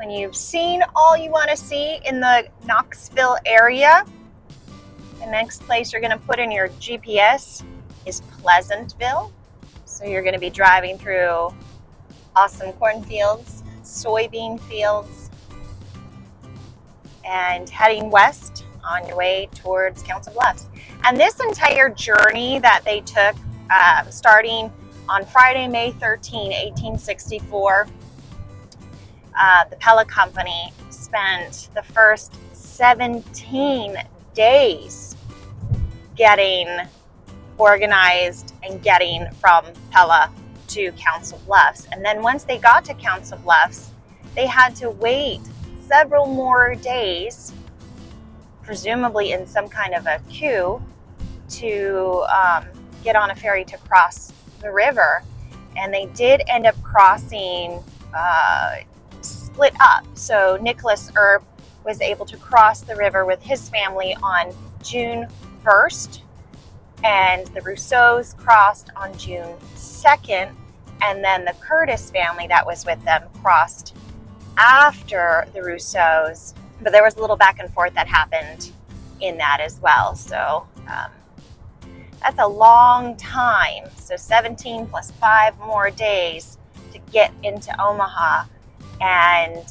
when you've seen all you want to see in the Knoxville area, the next place you're going to put in your GPS is Pleasantville. So you're going to be driving through awesome cornfields, soybean fields, and heading west on your way towards Council Bluffs. And this entire journey that they took, starting on Friday, May 13, 1864, the Pella Company spent the first 17 days getting organized and getting from Pella to Council Bluffs. And then once they got to Council Bluffs, they had to wait several more days, presumably in some kind of a queue, to get on a ferry to cross the river. And they did end up crossing split up. So Nicholas Earp was able to cross the river with his family on June 1st, and the Rousseaus crossed on June 2nd, and then the Curtis family that was with them crossed after the Rousseaus. But there was a little back and forth that happened in that as well. So that's a long time. So 17 plus 5 more days to get into Omaha. And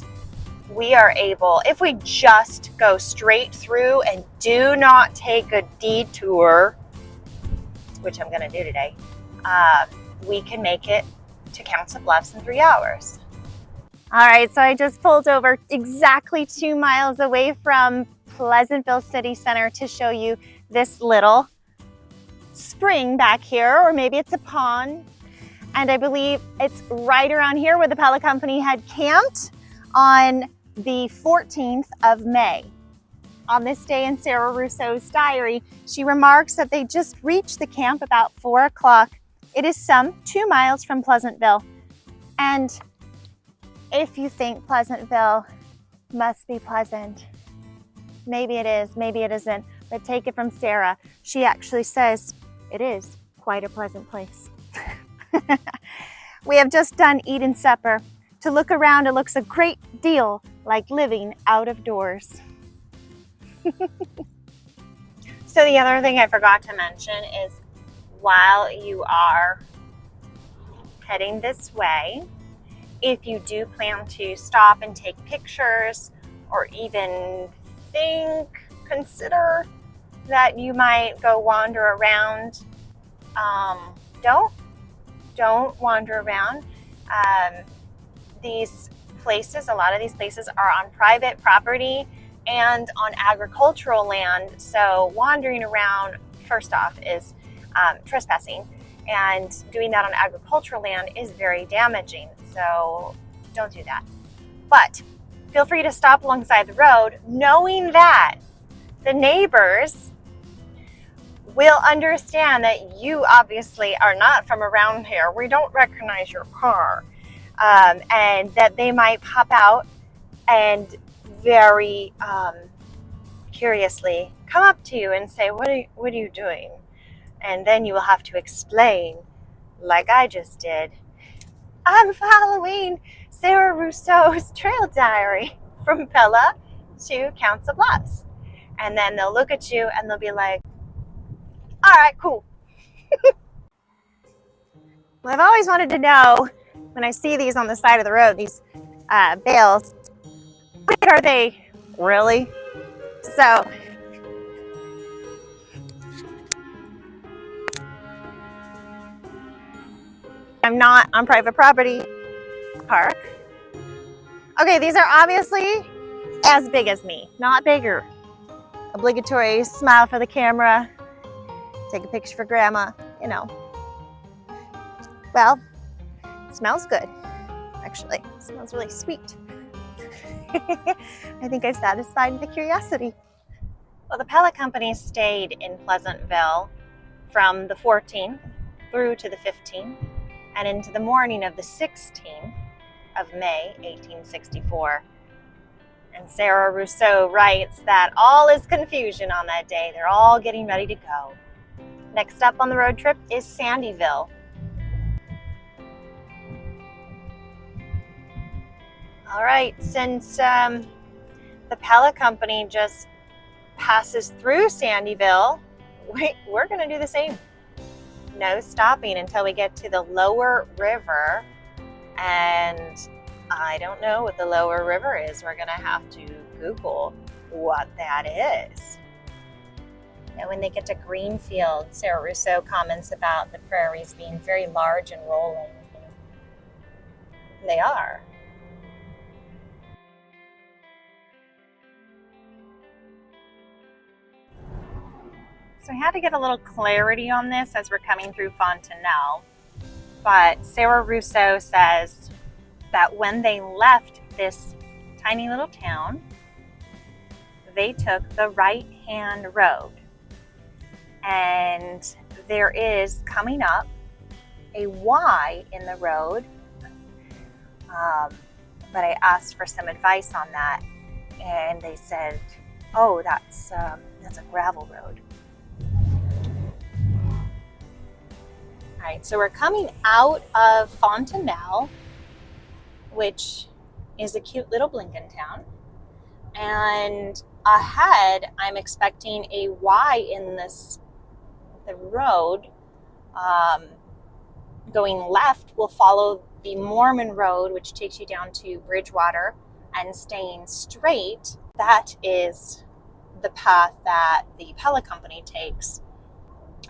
we are able, if we just go straight through and do not take a detour, which I'm going to do today, we can make it to Council Bluffs in 3 hours. All right, so I just pulled over exactly 2 miles away from Pleasantville City Center to show you this little spring back here, or maybe it's a pond. And I believe it's right around here where the Pella Company had camped on the 14th of May. On this day in Sarah Rousseau's diary, she remarks that they just reached the camp about 4 o'clock. It is some 2 miles from Pleasantville. And if you think Pleasantville must be pleasant, maybe it is, maybe it isn't, but take it from Sarah. She actually says it is quite a pleasant place. We have just done eating supper. To look around, it looks a great deal like living out of doors. So the other thing I forgot to mention is, while you are heading this way, if you do plan to stop and take pictures, or even consider that you might go wander around, don't wander around. These places, a lot of these places are on private property and on agricultural land. So wandering around, first off, is trespassing, and doing that on agricultural land is very damaging. So don't do that. But feel free to stop alongside the road, knowing that the neighbors will understand that you obviously are not from around here. We don't recognize your car. And that they might pop out and very curiously come up to you and say, what are you doing? And then you will have to explain, like I just did, I'm following Sarah Rousseau's trail diary from Pella to Council Bluffs. And then they'll look at you and they'll be like, all right, cool. Well, I've always wanted to know, when I see these on the side of the road, these bales, what are they really? So I'm not on private property. Park. Okay, these are obviously as big as me, not bigger. Obligatory smile for the camera, take a picture for grandma, you know. Well, it smells good, actually. It smells really sweet. I think I've satisfied the curiosity. Well, the Pella Company stayed in Pleasantville from the 14th through to the 15th and into the morning of the 16th of May, 1864. And Sarah Rousseau writes that all is confusion on that day. They're all getting ready to go. Next up on the road trip is Sandyville. All right, since the Pella Company just passes through Sandyville, we're going to do the same. No stopping until we get to the lower river. And I don't know what the lower river is. We're going to have to Google what that is. And when they get to Greenfield, Sarah Rousseau comments about the prairies being very large and rolling. They are. So I had to get a little clarity on this as we're coming through Fontenelle. But Sarah Rousseau says that when they left this tiny little town, they took the right-hand road. And there is coming up a Y in the road. But I asked for some advice on that, and they said, oh, that's a gravel road. All right, so we're coming out of Fontenelle, which is a cute little Blinken town. And ahead, I'm expecting a Y in the road. Going left will follow the Mormon Road, which takes you down to Bridgewater, and staying straight, that is the path that the Pella Company takes.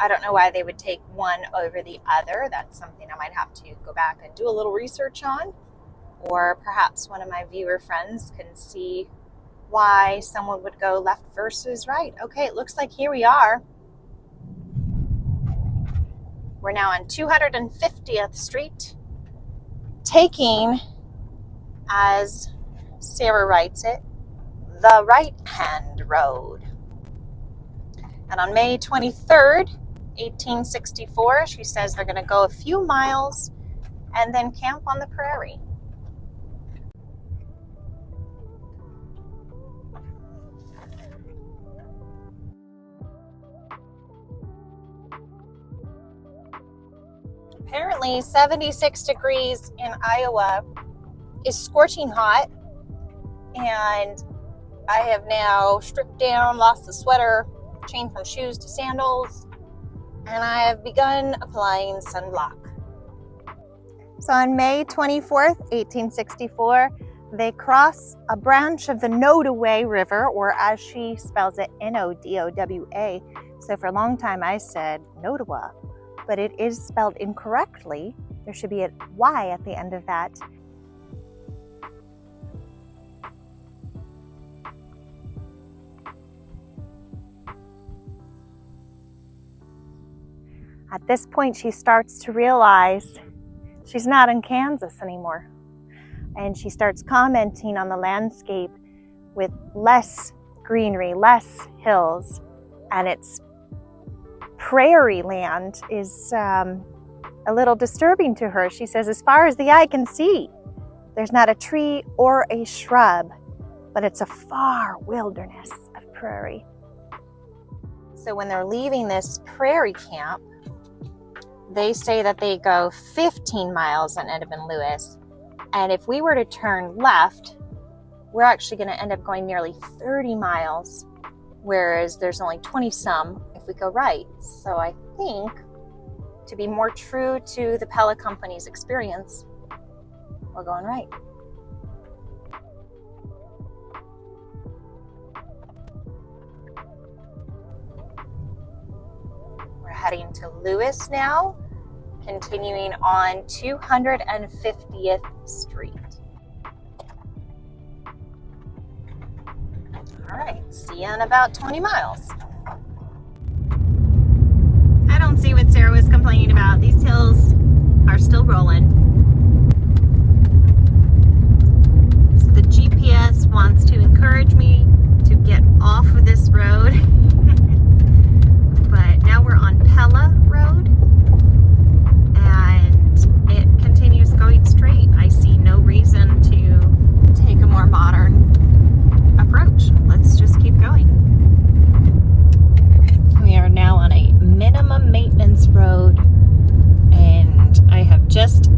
I don't know why they would take one over the other. That's something I might have to go back and do a little research on. Or perhaps one of my viewer friends can see why someone would go left versus right. Okay, it looks like here we are. We're now on 250th Street, taking, as Sarah writes it, the right-hand road. And on May 23rd, 1864, she says they're going to go a few miles and then camp on the prairie. Apparently 76 degrees in Iowa is scorching hot, and I have now stripped down, lost the sweater, changed from shoes to sandals, and I have begun applying sunblock. So on May 24th, 1864, they cross a branch of the Nodowa River, or as she spells it, Nodowa. So for a long time I said Nodowa, but it is spelled incorrectly. There should be a Y at the end of that. At this point, she starts to realize she's not in Kansas anymore. And she starts commenting on the landscape with less greenery, less hills, and it's prairie land is a little disturbing to her. She says, as far as the eye can see, there's not a tree or a shrub, but it's a far wilderness of prairie. So when they're leaving this prairie camp, they say that they go 15 miles on Edmund Lewis. And if we were to turn left, we're actually going to end up going nearly 30 miles, whereas there's only 20 some if we go right. So I think, to be more true to the Pella Company's experience, we're going right. We're heading to Lewis now, continuing on 250th Street. All right, see you in about 20 miles. I don't see what Sarah was complaining about. These hills are still rolling. So the GPS wants to encourage me to get off of this road. But now we're on Pella Road, and it continues going straight. I see no reason to take a more modern approach. Let's just keep going. We are now on a minimum maintenance road, and I have just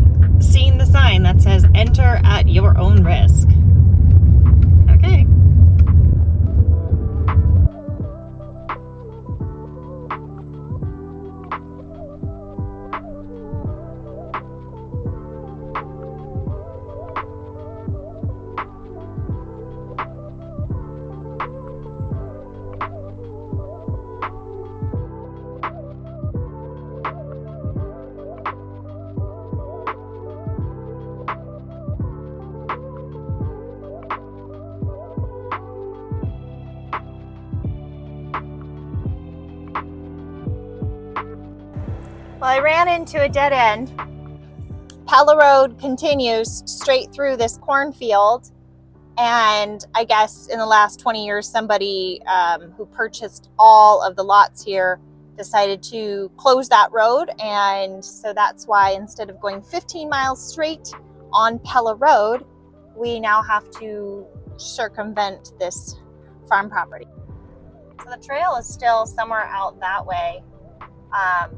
I ran into a dead end. Pella Road continues straight through this cornfield. And I guess in the last 20 years, somebody who purchased all of the lots here decided to close that road. And so that's why instead of going 15 miles straight on Pella Road, we now have to circumvent this farm property. So the trail is still somewhere out that way.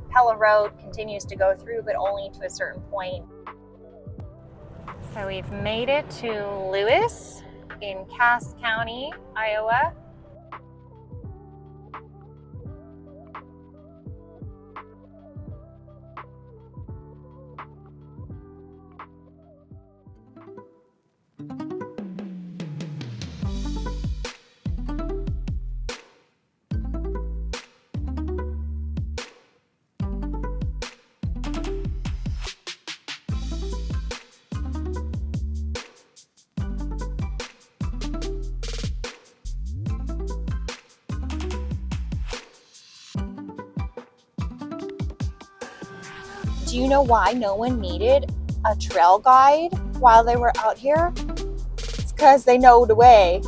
Pella Road continues to go through, but only to a certain point. So we've made it to Lewis in Cass County, Iowa. Do you know why no one needed a trail guide while they were out here? It's because they know the way.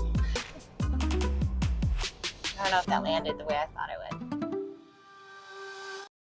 I don't know if that landed the way I thought it would.